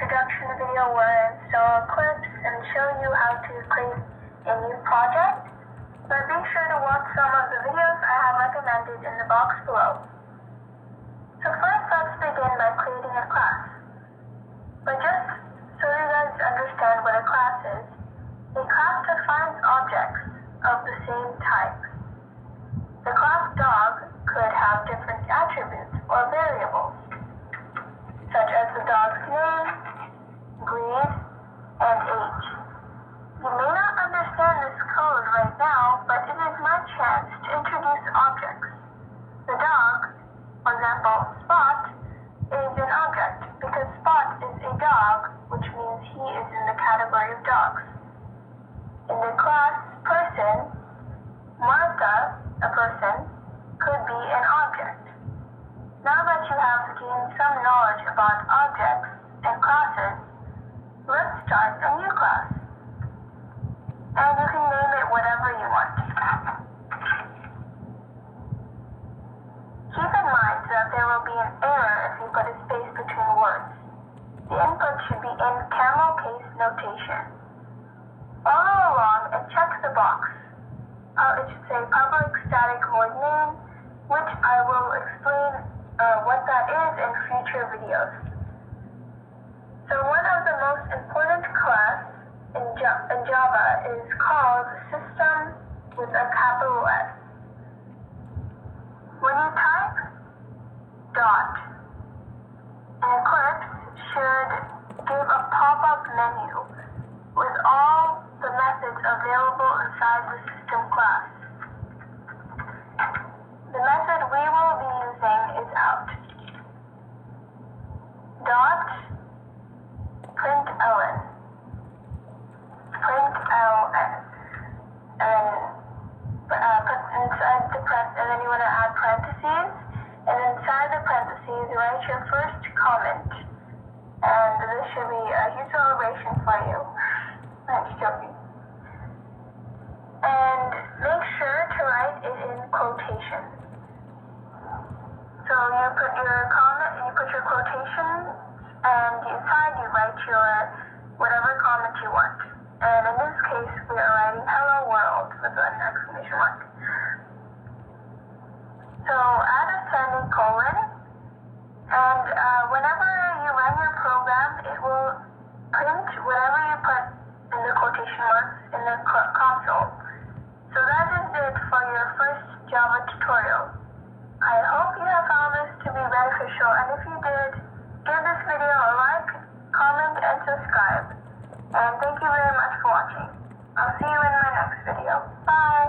introduction video where I install clips and show you how to create a new project, but be sure to watch some of the videos I have recommended in the box below. So first, let's begin by creating a class. But just so you guys understand what a class is, a class defines objects of the same type. The class dog could have different attributes or variables, such as the dog's name, breed, and age. You may not understand this code right now, but it is my chance to introduce objects. The dog, for example, Spot, is an object because Spot is a dog, which means he is in the category of dogs. In the class Person, Martha, a person, could be an object. Now that you have gained some knowledge about objects and classes, let's start a new class. And you can name it whatever you want. Keep in mind that there will be an error if you put a space between words. The input should be in camel case notation. Follow along and check the box. It should say public static void name, which I will explain what that is in future videos. So one of the most important class in Java is called system with a capital S. When you type dot, an Eclipse should give a pop-up menu with all the methods available inside the system class. The method we will be using is out. Dot println. And then you want to add parentheses, and inside the parentheses write your first comment. And this should be a huge celebration for you. I'm just joking. And make sure to write it in quotations. So you put your comment, you put your quotations, and inside you write your whatever comment you want. And in this case, we are writing "Hello World" with an exclamation mark. So add a semicolon, and whenever you run your program, it will print whatever you put in the quotation marks in the console. So that is it for your first Java tutorial. I hope you have found this to be beneficial, and if you did, give this video a like, comment, and subscribe. And thank you very much for watching. I'll see you in my next video. Bye!